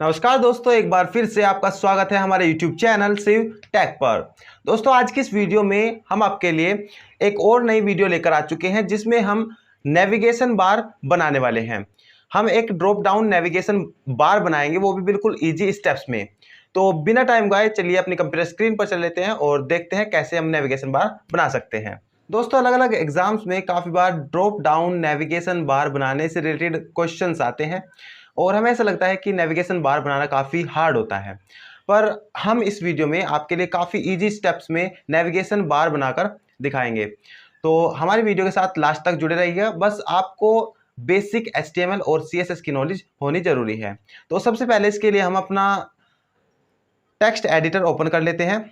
नमस्कार दोस्तों, एक बार फिर से आपका स्वागत है हमारे YouTube चैनल शिव टेक पर। दोस्तों, आज की इस वीडियो में हम आपके लिए एक और नई वीडियो लेकर आ चुके हैं जिसमें हम नेविगेशन बार बनाने वाले हैं। हम एक ड्रॉप डाउन नेविगेशन बार बनाएंगे, वो भी बिल्कुल इजी स्टेप्स में। तो बिना टाइम गवाए चलिए अपनी कंप्यूटर स्क्रीन पर चल लेते हैं और देखते हैं कैसे हम नेविगेशन बार बना सकते हैं। दोस्तों, अलग अलग एग्जाम्स में काफ़ी बार ड्रॉप डाउन नेविगेशन बार बनाने से रिलेटेड क्वेश्चंस आते हैं और हमें ऐसा लगता है कि नेविगेशन बार बनाना काफ़ी हार्ड होता है। पर हम इस वीडियो में आपके लिए काफ़ी इजी स्टेप्स में नेविगेशन बार बनाकर दिखाएंगे। तो हमारी वीडियो के साथ लास्ट तक जुड़े रहिएगा। बस आपको बेसिक HTML और CSS की नॉलेज होनी जरूरी है। तो सबसे पहले इसके लिए हम अपना टेक्स्ट एडिटर ओपन कर लेते हैं।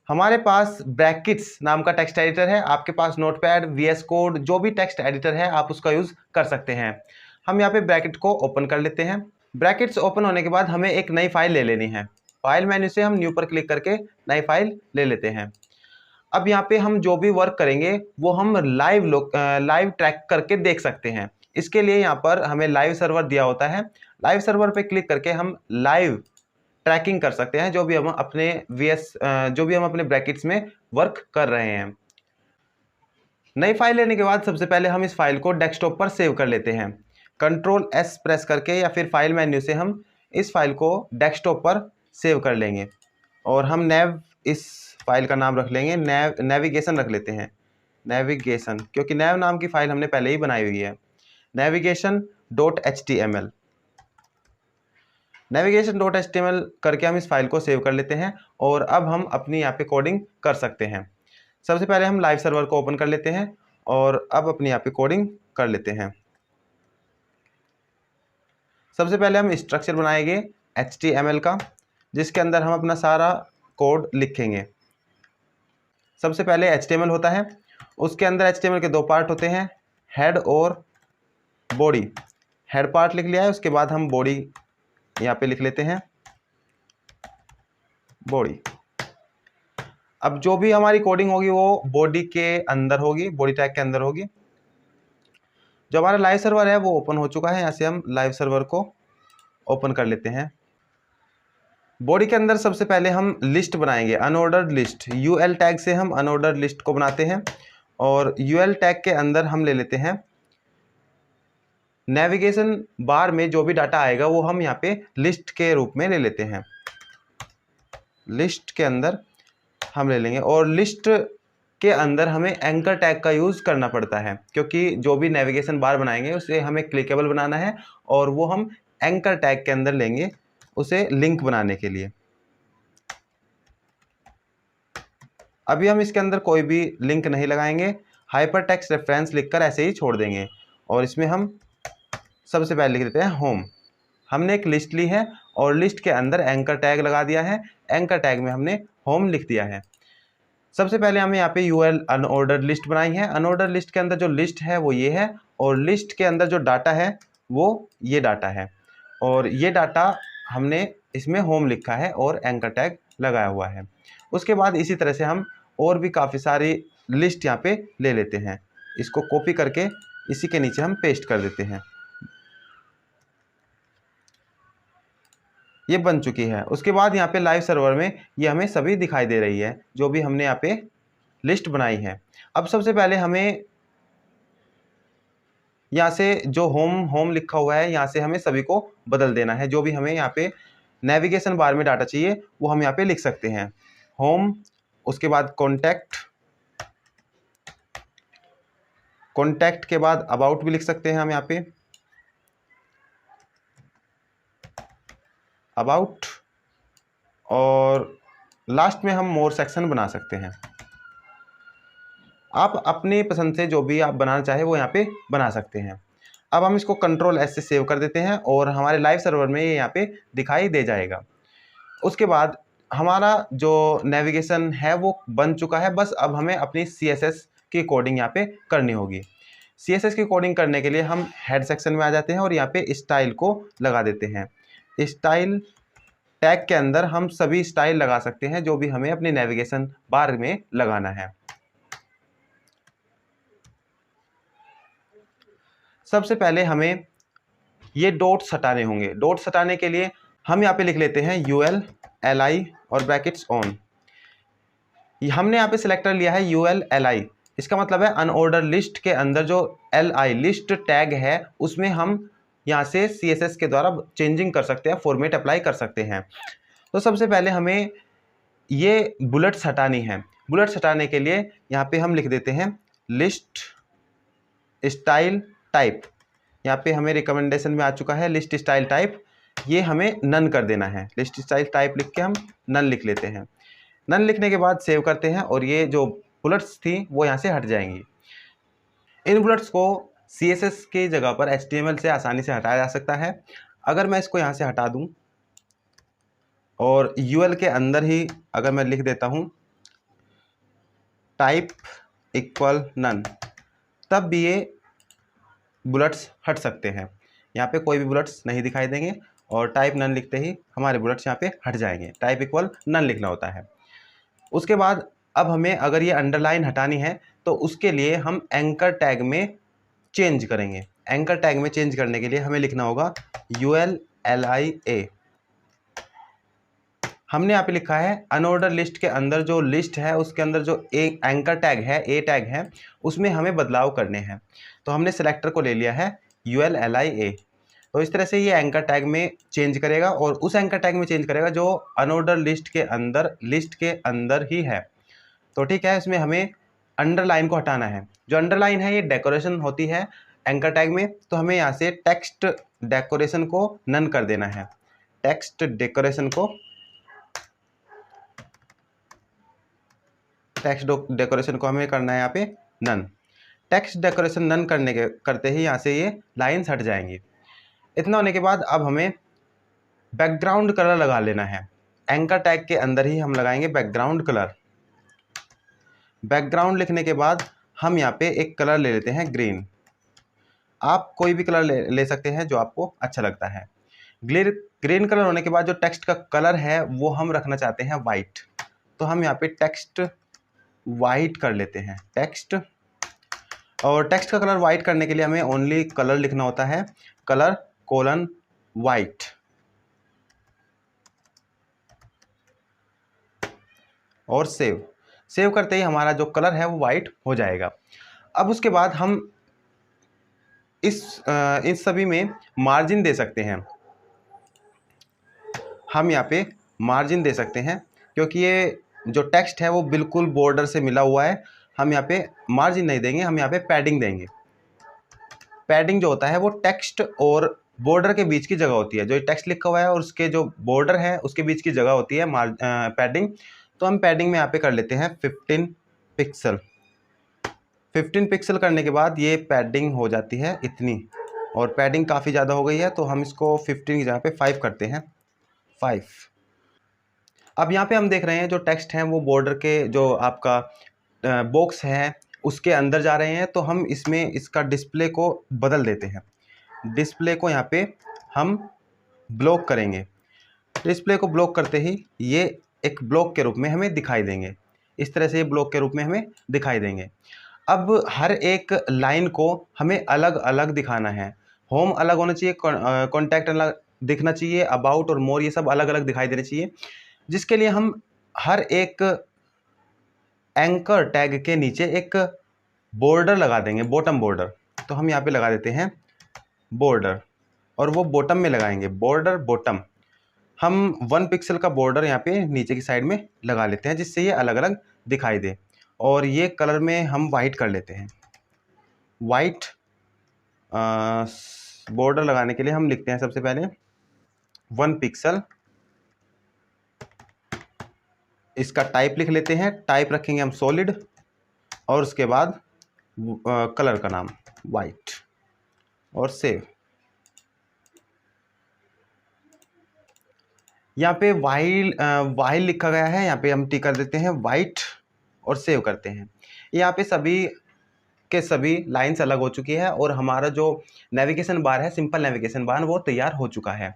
हमारे पास ब्रैकेट्स नाम का टेक्स्ट एडिटर है। आपके पास नोटपैड, VS कोड, जो भी टेक्स्ट एडिटर है आप उसका यूज़ कर सकते हैं। हम यहाँ पे ब्रैकेट को ओपन कर लेते हैं। ब्रैकेट्स ओपन होने के बाद हमें एक नई फाइल ले लेनी है। फाइल मेन्यू से हम न्यू पर क्लिक करके नई फाइल ले लेते हैं। अब यहाँ पे हम जो भी वर्क करेंगे वो हम लाइव ट्रैक करके देख सकते हैं। इसके लिए यहाँ पर हमें लाइव सर्वर दिया होता है। लाइव सर्वर पे क्लिक करके हम लाइव ट्रैकिंग कर सकते हैं जो भी हम अपने ब्रैकेट्स में वर्क कर रहे हैं। नई फाइल लेने के बाद सबसे पहले हम इस फाइल को डेस्कटॉप पर सेव कर लेते हैं। Ctrl+S प्रेस करके या फिर फाइल मेन्यू से हम इस फाइल को डेस्कटॉप पर सेव कर लेंगे और हम इस फाइल का नाम रख लेंगे, नेविगेशन रख लेते हैं। नेविगेशन, क्योंकि नेव नाम की फाइल हमने पहले ही बनाई हुई है। navigation.html navigation.html करके हम इस फाइल को सेव कर लेते हैं और अब हम अपनी यहाँ पे कोडिंग कर सकते हैं। सबसे पहले हम लाइव सर्वर को ओपन कर लेते हैं और अब अपनी यहाँ पे कोडिंग कर लेते हैं। सबसे पहले हम स्ट्रक्चर बनाएंगे HTML का, जिसके अंदर हम अपना सारा कोड लिखेंगे। सबसे पहले HTML होता है, उसके अंदर HTML के दो पार्ट होते हैं, हेड और बॉडी। हेड पार्ट लिख लिया है, उसके बाद हम बॉडी यहाँ पे लिख लेते हैं, बॉडी। अब जो भी हमारी कोडिंग होगी वो बॉडी के अंदर होगी, बॉडी टैग के अंदर होगी। जो हमारा लाइव सर्वर है वो ओपन हो चुका है। यहाँ से हम लाइव सर्वर को ओपन कर लेते हैं। बॉडी के अंदर सबसे पहले हम लिस्ट बनाएंगे, अनऑर्डर्ड लिस्ट। UL टैग से हम अनऑर्डर्ड लिस्ट को बनाते हैं और UL टैग के अंदर हम ले लेते हैं नेविगेशन बार में जो भी डाटा आएगा वो हम यहाँ पे लिस्ट के रूप में ले लेते हैं। लिस्ट के अंदर हम ले लेंगे और लिस्ट के अंदर हमें एंकर टैग का यूज़ करना पड़ता है, क्योंकि जो भी नेविगेशन बार बनाएंगे उसे हमें क्लिकेबल बनाना है और वो हम एंकर टैग के अंदर लेंगे उसे लिंक बनाने के लिए। अभी हम इसके अंदर कोई भी लिंक नहीं लगाएंगे, हाइपर टेक्स्ट रेफरेंस लिखकर ऐसे ही छोड़ देंगे और इसमें हम सबसे पहले लिख देते हैं होम। हमने एक लिस्ट ली है और लिस्ट के अंदर एंकर टैग लगा दिया है। एंकर टैग में हमने होम लिख दिया है। सबसे पहले हमें यहाँ पे UL अनऑर्डर्ड लिस्ट बनाई है। अनऑर्डर्ड लिस्ट के अंदर जो लिस्ट है वो ये है और लिस्ट के अंदर जो डाटा है वो ये डाटा है और ये डाटा हमने इसमें होम लिखा है और एंकर टैग लगाया हुआ है। उसके बाद इसी तरह से हम और भी काफ़ी सारी लिस्ट यहाँ पे ले लेते हैं। इसको कॉपी करके इसी के नीचे हम पेस्ट कर देते हैं। ये बन चुकी है। उसके बाद यहाँ पे लाइव सर्वर में ये हमें सभी दिखाई दे रही है जो भी हमने यहाँ पे लिस्ट बनाई है। अब सबसे पहले हमें यहाँ से जो होम लिखा हुआ है यहाँ से हमें सभी को बदल देना है। जो भी हमें यहाँ पे नेविगेशन बार में डाटा चाहिए वो हम यहाँ पे लिख सकते हैं, होम। उसके बाद कॉन्टैक्ट के बाद अबाउट भी लिख सकते हैं हम यहाँ पे, अबाउट। और लास्ट में हम मोर सेक्शन बना सकते हैं। आप अपनी पसंद से जो भी आप बनाना चाहे वो यहाँ पे बना सकते हैं। अब हम इसको Ctrl+S से सेव कर देते हैं और हमारे लाइव सर्वर में ये यहाँ पे दिखाई दे जाएगा। उसके बाद हमारा जो नेविगेशन है वो बन चुका है। बस अब हमें अपनी CSS की कोडिंग यहाँ पे करनी होगी। CSS की कोडिंग करने के लिए हम हेड सेक्शन में आ जाते हैं और यहाँ पे स्टाइल को लगा देते हैं। स्टाइल टैग के अंदर हम सभी स्टाइल लगा सकते हैं जो भी हमें अपनी नेविगेशन बार में लगाना है। सबसे पहले हमें ये डॉट्स हटाने होंगे। डॉट्स हटाने के लिए हम यहाँ पे लिख लेते हैं UL LI और ब्रैकेट्स ऑन। हमने यहाँ पे सिलेक्टर लिया है UL LI, इसका मतलब है अनऑर्डर लिस्ट के अंदर जो LI लिस्ट टैग है उसमें हम यहाँ से CSS के द्वारा चेंजिंग कर सकते हैं, फॉर्मेट अप्लाई कर सकते हैं। तो सबसे पहले हमें ये बुलेट्स हटानी है। बुलेट्स हटाने के लिए यहाँ पे हम लिख देते हैं लिस्ट स्टाइल टाइप। यहाँ पे हमें रिकमेंडेशन में आ चुका है लिस्ट स्टाइल टाइप, ये हमें नन कर देना है। लिस्ट स्टाइल टाइप लिख के हम नन लिख लेते हैं। नन लिखने के बाद सेव करते हैं और ये जो बुलेट्स थी वो यहाँ से हट जाएंगी। इन बुलेट्स को CSS की जगह पर HTML से आसानी से हटाया जा सकता है। अगर मैं इसको यहाँ से हटा दूँ और UL के अंदर ही अगर मैं लिख देता हूँ टाइप इक्वल नन, तब भी ये बुलेट्स हट सकते हैं। यहाँ पे कोई भी बुलेट्स नहीं दिखाई देंगे और टाइप नन लिखते ही हमारे बुलेट्स यहाँ पे हट जाएंगे। टाइप इक्वल नन लिखना होता है। उसके बाद अब हमें अगर ये अंडरलाइन हटानी है तो उसके लिए हम एंकर टैग में चेंज करेंगे। एंकर टैग में चेंज करने के लिए हमें लिखना होगा UL LIA। हमने यहाँ पे लिखा है अनऑर्डर लिस्ट के अंदर जो लिस्ट है उसके अंदर जो एक एंकर टैग है, A टैग है, उसमें हमें बदलाव करने हैं। तो हमने सेलेक्टर को ले लिया है UL LIA। तो इस तरह से ये एंकर टैग में चेंज करेगा और उस एंकर टैग में चेंज करेगा जो अनऑर्डर लिस्ट के अंदर ही है। तो ठीक है, इसमें हमें अंडरलाइन को हटाना है। जो अंडरलाइन है ये डेकोरेशन होती है एंकर टैग में, तो हमें यहाँ से टेक्स्ट डेकोरेशन को नन कर देना है। टेक्स्ट डेकोरेशन को हमें करना है यहाँ पे नन। टेक्स्ट डेकोरेशन नन करते ही यहाँ से ये लाइन्स हट जाएंगी। इतना होने के बाद अब हमें बैकग्राउंड कलर लगा लेना है। एंकर टैग के अंदर ही हम लगाएंगे बैकग्राउंड कलर। बैकग्राउंड लिखने के बाद हम यहाँ पे एक कलर ले लेते हैं ग्रीन। आप कोई भी कलर ले सकते हैं जो आपको अच्छा लगता है। ग्रीन कलर होने के बाद जो टेक्स्ट का कलर है वो हम रखना चाहते हैं वाइट। तो हम यहाँ पे टेक्स्ट वाइट कर लेते हैं टेक्स्ट। और टेक्स्ट का कलर वाइट करने के लिए हमें ओनली कलर लिखना होता है, कलर कोलन वाइट। और सेव करते ही हमारा जो कलर है वो वाइट हो जाएगा। अब उसके बाद हम इस सभी में मार्जिन दे सकते हैं। हम यहाँ पे मार्जिन दे सकते हैं क्योंकि ये जो टेक्स्ट है वो बिल्कुल बॉर्डर से मिला हुआ है। हम यहाँ पे मार्जिन नहीं देंगे, हम यहाँ पे पैडिंग देंगे। पैडिंग जो होता है वो टेक्स्ट और बॉर्डर के बीच की जगह होती है। जो टेक्स्ट लिखा हुआ है और उसके जो बॉर्डर है उसके बीच की जगह होती है पैडिंग। तो हम पैडिंग में यहाँ पे कर लेते हैं 15 पिक्सल। 15 पिक्सल करने के बाद ये पैडिंग हो जाती है इतनी, और पैडिंग काफ़ी ज़्यादा हो गई है तो हम इसको 15 की जगह पे 5 करते हैं 5। अब यहाँ पे हम देख रहे हैं जो टेक्स्ट हैं वो बॉर्डर के जो आपका बॉक्स है उसके अंदर जा रहे हैं। तो हम इसमें इसका डिस्प्ले को बदल देते हैं। डिस्प्ले को यहाँ पे हम ब्लॉक करेंगे। डिस्प्ले को ब्लॉक करते ही ये एक ब्लॉक के रूप में हमें दिखाई देंगे। इस तरह से ये ब्लॉक के रूप में हमें दिखाई देंगे। अब हर एक लाइन को हमें अलग अलग दिखाना है। होम अलग होना चाहिए, कॉन्टैक्ट अलग दिखना चाहिए, अबाउट और मोर ये सब अलग अलग दिखाई देने चाहिए। जिसके लिए हम हर एक एंकर टैग के नीचे एक बॉर्डर लगा देंगे, बॉटम बॉर्डर। तो हम यहाँ पे लगा देते हैं बॉर्डर और वो बॉटम में लगाएंगे, बॉर्डर बॉटम। हम 1 पिक्सल का बॉर्डर यहाँ पे नीचे की साइड में लगा लेते हैं जिससे ये अलग अलग दिखाई दे। और ये कलर में हम वाइट कर लेते हैं। वाइट बॉर्डर लगाने के लिए हम लिखते हैं सबसे पहले 1 पिक्सल। इसका टाइप लिख लेते हैं, टाइप रखेंगे हम सॉलिड और उसके बाद कलर का नाम वाइट और सेव। यहाँ पे वाइल लिखा गया है, यहाँ पे हम टिक कर देते हैं वाइट और सेव करते हैं। यहाँ पे सभी के सभी लाइंस अलग हो चुकी है और हमारा जो नेविगेशन बार है, सिंपल नेविगेशन बार, वो तैयार हो चुका है।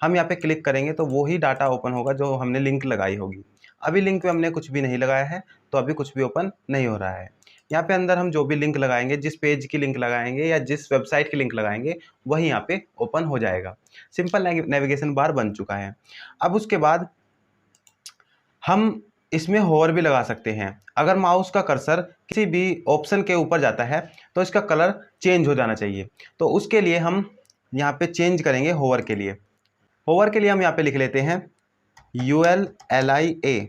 हम यहाँ पे क्लिक करेंगे तो वो ही डाटा ओपन होगा जो हमने लिंक लगाई होगी। अभी लिंक पे हमने कुछ भी नहीं लगाया है तो अभी कुछ भी ओपन नहीं हो रहा है। यहाँ पे अंदर हम जो भी लिंक लगाएंगे, जिस पेज की लिंक लगाएंगे या जिस वेबसाइट की लिंक लगाएंगे वही यहाँ पे ओपन हो जाएगा। सिंपल नेविगेशन बार बन चुका है। अब उसके बाद हम इसमें होवर भी लगा सकते हैं। अगर माउस का कर्सर किसी भी ऑप्शन के ऊपर जाता है तो इसका कलर चेंज हो जाना चाहिए। तो उसके लिए हम यहाँ पे चेंज करेंगे होवर के लिए। होवर के लिए हम यहाँ पे लिख लेते हैं ULLIA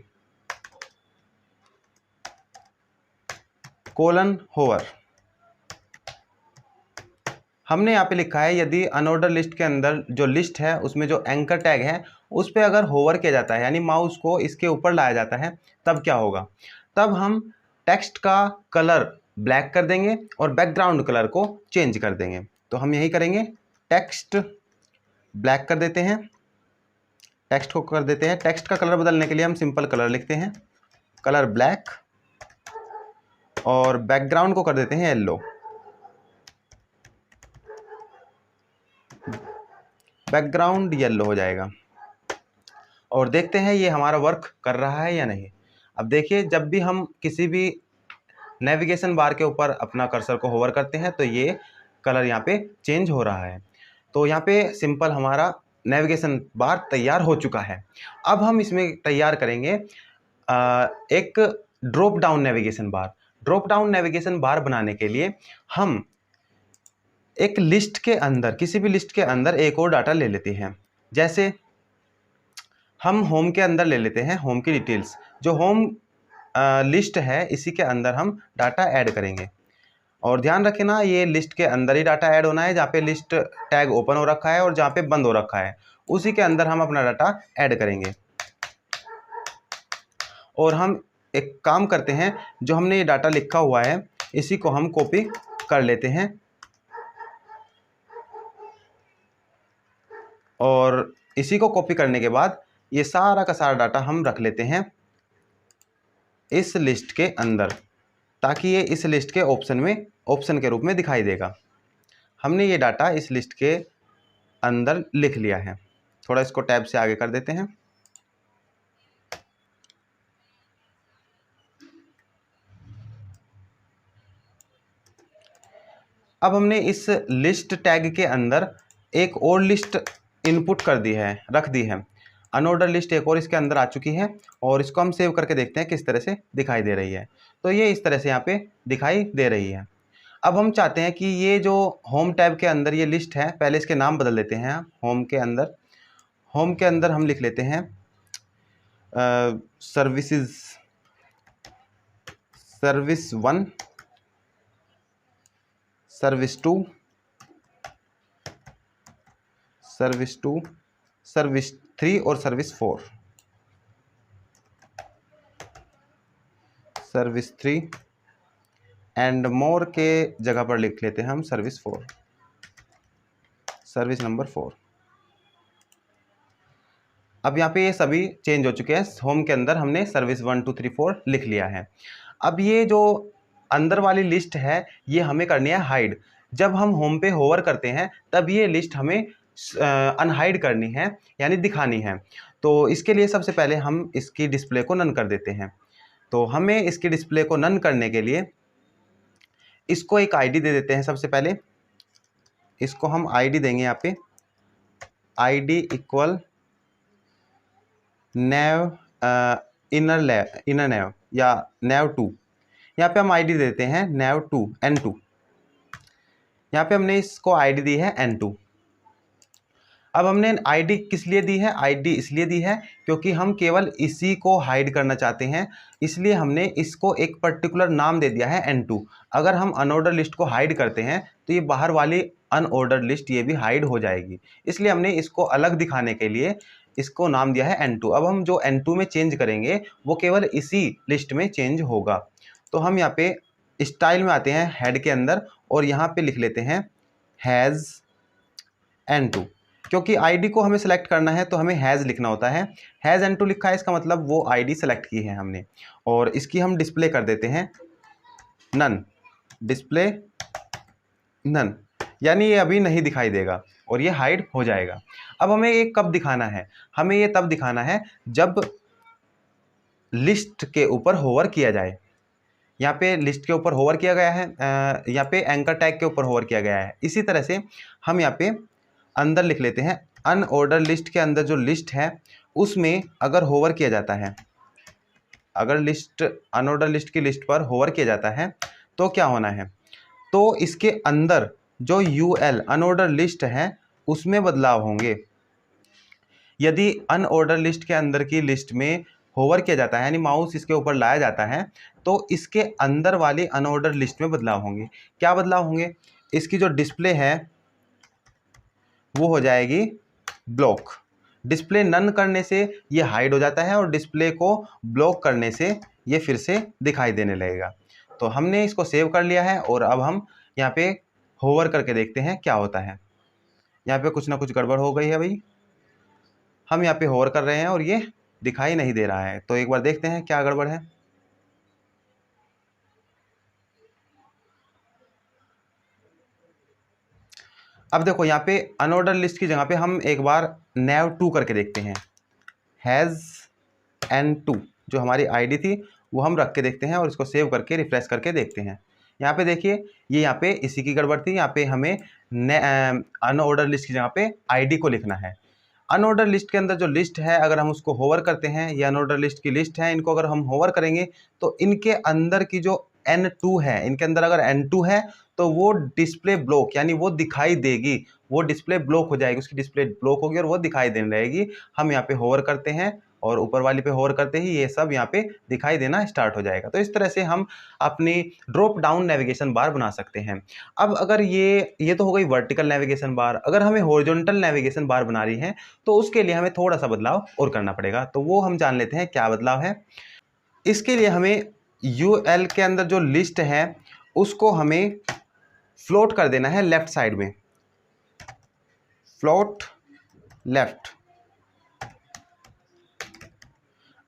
कोलन होवर। हमने यहाँ पे लिखा है यदि अनऑर्डर लिस्ट के अंदर जो लिस्ट है उसमें जो एंकर टैग है उस पर अगर होवर किया जाता है यानी माउस को इसके ऊपर लाया जाता है तब क्या होगा। तब हम टेक्स्ट का कलर ब्लैक कर देंगे और बैकग्राउंड कलर को चेंज कर देंगे। तो हम यही करेंगे, टेक्स्ट ब्लैक कर देते हैं, टेक्स्ट को कर देते हैं। टेक्स्ट का कलर बदलने के लिए हम सिंपल कलर लिखते हैं, कलर ब्लैक, और बैकग्राउंड को कर देते हैं येलो, बैकग्राउंड येलो हो जाएगा। और देखते हैं ये हमारा वर्क कर रहा है या नहीं। अब देखिए, जब भी हम किसी भी नेविगेशन बार के ऊपर अपना कर्सर को होवर करते हैं तो ये कलर यहाँ पे चेंज हो रहा है। तो यहाँ पे सिंपल हमारा नेविगेशन बार तैयार हो चुका है। अब हम इसमें तैयार करेंगे एक drop down navigation bar. Drop down navigation bar बनाने के लिए हम एक लिस्ट के अंदर, किसी भी लिस्ट के अंदर एक और डाटा ले लेते हैं। जैसे हम होम के अंदर ले लेते हैं होम की डिटेल्स। जो होम लिस्ट है इसी के अंदर हम डाटा ऐड करेंगे। और ध्यान रखें ना, ये लिस्ट के अंदर ही डाटा ऐड होना है। जहाँ पे लिस्ट टैग ओपन हो रखा है और जहाँ पे बंद हो रखा है उसी के अंदर हम अपना डाटा ऐड करेंगे। और हम एक काम करते हैं, जो हमने ये डाटा लिखा हुआ है इसी को हम कॉपी कर लेते हैं और इसी को कॉपी करने के बाद ये सारा का सारा डाटा हम रख लेते हैं इस लिस्ट के अंदर, ताकि ये इस लिस्ट के ऑप्शन के रूप में दिखाई देगा। हमने ये डाटा इस लिस्ट के अंदर लिख लिया है। थोड़ा इसको टैब से आगे कर देते हैं। अब हमने इस लिस्ट टैग के अंदर एक और लिस्ट इनपुट कर दी है, रख दी है। अनऑर्डर लिस्ट एक और इसके अंदर आ चुकी है और इसको हम सेव करके देखते हैं किस तरह से दिखाई दे रही है। तो ये इस तरह से यहाँ पे दिखाई दे रही है। अब हम चाहते हैं कि ये जो होम टैब के अंदर ये लिस्ट है, पहले इसके नाम बदल देते हैं। होम के अंदर हम लिख लेते हैं services, service 1, service 2, service 2, service 3 और सर्विस 4। सर्विस 3 एंड मोर के जगह पर लिख लेते हैं हम सर्विस 4, सर्विस नंबर 4। अब यहाँ पे ये सभी चेंज हो चुके हैं। होम के अंदर हमने सर्विस 1 2 3 4 लिख लिया है। अब ये जो अंदर वाली लिस्ट है ये हमें करनी है हाइड। जब हम होम पे होवर करते हैं तब ये लिस्ट हमें अनहाइड करनी है, यानी दिखानी है। तो इसके लिए सबसे पहले हम इसकी डिस्प्ले को नन कर देते हैं। तो हमें इसकी डिस्प्ले को नन करने के लिए इसको एक आईडी दे देते हैं। सबसे पहले इसको हम आईडी देंगे, यहाँ पे आईडी इक्वल नेव इनर नेव या नेव 2। यहाँ पे हम आईडी देते हैं नेव 2 N2। यहाँ पे हमने इसको आईडी दी है N2। अब हमने आईडी किस लिए दी है? आईडी इसलिए दी है क्योंकि हम केवल इसी को हाइड करना चाहते हैं, इसलिए हमने इसको एक पर्टिकुलर नाम दे दिया है N2। अगर हम अनऑर्डर लिस्ट को हाइड करते हैं तो ये बाहर वाली अनऑर्डर लिस्ट ये भी हाइड हो जाएगी, इसलिए हमने इसको अलग दिखाने के लिए इसको नाम दिया है N2। अब हम जो N2 में चेंज करेंगे वो केवल इसी लिस्ट में चेंज होगा। तो हम यहाँ पे स्टाइल में आते हैं हेड के अंदर और यहाँ पे लिख लेते हैं हैज़ N2। क्योंकि आईडी को हमें सेलेक्ट करना है तो हमें हैज़ लिखना होता है। हैज़ N2 लिखा है, इसका मतलब वो आईडी सेलेक्ट की है हमने। और इसकी हम डिस्प्ले कर देते हैं नन, डिस्प्ले नन, यानी ये अभी नहीं दिखाई देगा और ये हाइड हो जाएगा। अब हमें ये कब दिखाना है? हमें ये तब दिखाना है जब लिस्ट के ऊपर होवर किया जाए। यहाँ पे लिस्ट के ऊपर होवर किया गया है, यहाँ पे एंकर टैग के ऊपर होवर किया गया है। इसी तरह से हम यहाँ पे अंदर लिख लेते हैं, अनऑर्डर लिस्ट के अंदर जो लिस्ट है उसमें अगर होवर किया जाता है, अगर लिस्ट अनऑर्डर लिस्ट की लिस्ट पर होवर किया जाता है तो क्या होना है, तो इसके अंदर जो यूएल अनऑर्डर लिस्ट है उसमें बदलाव होंगे। यदि अनऑर्डर लिस्ट के अंदर की लिस्ट में होवर किया जाता है यानी माउस इसके ऊपर लाया जाता है तो इसके अंदर वाली अनऑर्डर लिस्ट में बदलाव होंगे। क्या बदलाव होंगे, इसकी जो डिस्प्ले है वो हो जाएगी ब्लॉक। डिस्प्ले नन करने से ये हाइड हो जाता है और डिस्प्ले को ब्लॉक करने से ये फिर से दिखाई देने लगेगा। तो हमने इसको सेव कर लिया है और अब हम यहाँ पे होवर करके देखते हैं क्या होता है। यहाँ पे कुछ ना कुछ गड़बड़ हो गई है भाई, हम यहाँ पे होवर कर रहे हैं और ये दिखाई नहीं दे रहा है। तो एक बार देखते हैं क्या गड़बड़ है। अब देखो यहाँ पे अनऑर्डर लिस्ट की जगह पे हम एक बार nav2 करके देखते हैं, हैज़ n2 जो हमारी आईडी थी वो हम रख के देखते हैं और इसको सेव करके रिफ्रेश करके देखते हैं। यहाँ पे देखिए ये यहाँ पे इसी की गड़बड़ थी, यहाँ पे हमें अनऑर्डर लिस्ट की जगह पे आईडी को लिखना है। अनऑर्डर लिस्ट के अंदर जो लिस्ट है अगर हम उसको होवर करते हैं, ये अनऑर्डर लिस्ट की लिस्ट है, इनको अगर हम होवर करेंगे तो इनके अंदर की जो N2 है, इनके अंदर अगर N2 है तो वो डिस्प्ले ब्लॉक यानी वो दिखाई देगी, वो डिस्प्ले ब्लॉक हो जाएगी, उसकी डिस्प्ले ब्लॉक होगी और वो दिखाई देने लगेगी। हम यहाँ पे होवर करते हैं और ऊपर वाली पे होवर करते ही ये सब यहाँ पे दिखाई देना स्टार्ट हो जाएगा। तो इस तरह से हम अपनी ड्रॉप डाउन नेविगेशन बार बना सकते हैं। अब अगर ये तो हो गई वर्टिकल नेविगेशन बार, अगर हमें हॉरिजॉन्टल नेविगेशन बार बना रही है तो उसके लिए हमें थोड़ा सा बदलाव और करना पड़ेगा। तो वो हम जान लेते हैं क्या बदलाव है। इसके लिए हमें यूएल के अंदर जो लिस्ट है उसको हमें फ्लोट कर देना है लेफ्ट साइड में, फ्लोट लेफ्ट।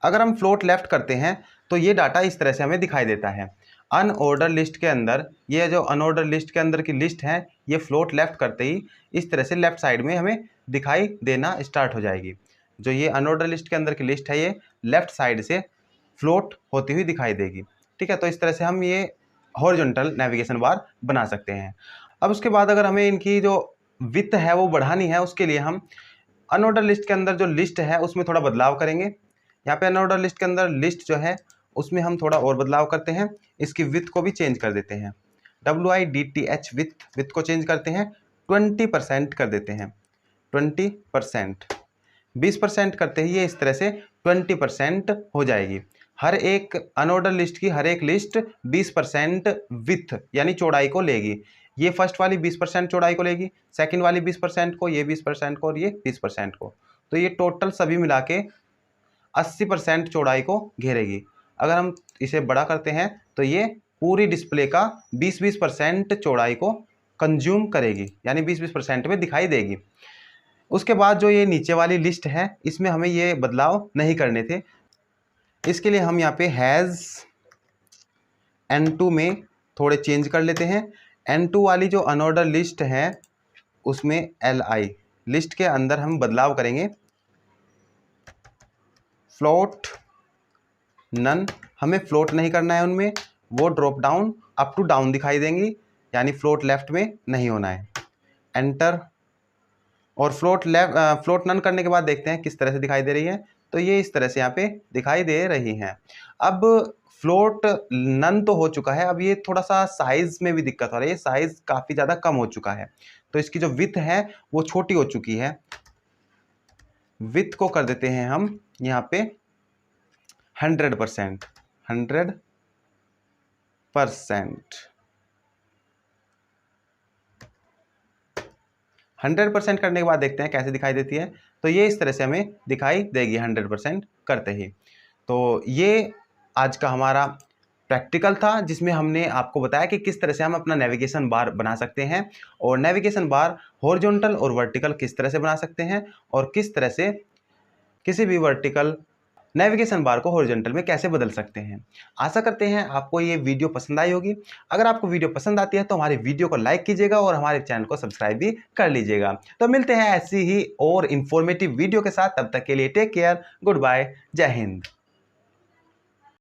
अगर हम फ्लोट लेफ्ट करते हैं तो ये डाटा इस तरह से हमें दिखाई देता है। अनऑर्डर लिस्ट के अंदर ये जो अनऑर्डर लिस्ट के अंदर की लिस्ट है ये फ्लोट लेफ्ट करते ही इस तरह से लेफ्ट साइड में हमें दिखाई देना स्टार्ट हो जाएगी। जो ये अनऑर्डर लिस्ट के अंदर की लिस्ट है ये लेफ्ट साइड से फ्लोट होती हुई दिखाई देगी। ठीक है, तो इस तरह से हम ये हॉरिजॉन्टल नेविगेशन बार बना सकते हैं। अब उसके बाद अगर हमें इनकी जो विड्थ है वो बढ़ानी है, उसके लिए हम अनऑर्डर लिस्ट के अंदर जो लिस्ट है उसमें थोड़ा बदलाव करेंगे। यहाँ पे अनऑर्डर लिस्ट के अंदर लिस्ट जो है उसमें हम थोड़ा और बदलाव करते हैं, इसकी विड्थ को भी चेंज कर देते हैं। WIDTH विड्थ को चेंज करते हैं, 20% कर देते हैं, 20%। 20% करते ही ये इस तरह से 20% हो जाएगी। हर एक अनऑर्डर लिस्ट की हर एक लिस्ट 20% विड्थ यानी चौड़ाई को लेगी। ये फर्स्ट वाली 20% चौड़ाई को लेगी, सेकंड वाली 20% को, ये 20% को और ये 20% को। तो ये टोटल सभी मिला के 80% चौड़ाई को घेरेगी। अगर हम इसे बड़ा करते हैं तो ये पूरी डिस्प्ले का 20% चौड़ाई को कंज्यूम करेगी यानी 20% में दिखाई देगी। उसके बाद जो ये नीचे वाली लिस्ट है इसमें हमें ये बदलाव नहीं करने थे। इसके लिए हम यहाँ पे हैज़ N2 में थोड़े चेंज कर लेते हैं। N2 वाली जो अनऑर्डर लिस्ट है उसमें LI लिस्ट के अंदर हम बदलाव करेंगे, फ्लोट नन। हमें फ्लोट नहीं करना है उनमें, वो drop down up to down दिखाई देंगी यानी फ्लोट लेफ्ट में नहीं होना है। एंटर और फ्लोट नन करने के बाद देखते हैं किस तरह से दिखाई दे रही है। तो ये इस तरह से यहाँ पे दिखाई दे रही हैं। अब फ्लोट नन तो हो चुका है, अब ये थोड़ा सा साइज में भी दिक्कत हो रही है, साइज काफ़ी ज़्यादा कम हो चुका है। तो इसकी जो विड्थ है वो छोटी हो चुकी है। विड्थ को कर देते हैं हम यहाँ पे 100%। 100% करने के बाद देखते हैं कैसे दिखाई देती है। तो ये इस तरह से हमें दिखाई देगी 100% करते ही। तो ये आज का हमारा प्रैक्टिकल था जिसमें हमने आपको बताया कि किस तरह से हम अपना नेविगेशन बार बना सकते हैं और नेविगेशन बार हॉरिजॉन्टल और वर्टिकल किस तरह से बना सकते हैं और किस तरह से किसी भी वर्टिकल नेविगेशन बार को हॉरिजॉन्टल में कैसे बदल सकते हैं। आशा करते हैं आपको ये वीडियो पसंद आई होगी। अगर आपको वीडियो पसंद आती है तो हमारे वीडियो को लाइक कीजिएगा और हमारे चैनल को सब्सक्राइब भी कर लीजिएगा। तो मिलते हैं ऐसी ही और इन्फॉर्मेटिव वीडियो के साथ, तब तक के लिए टेक केयर, गुड बाय, जय हिंद।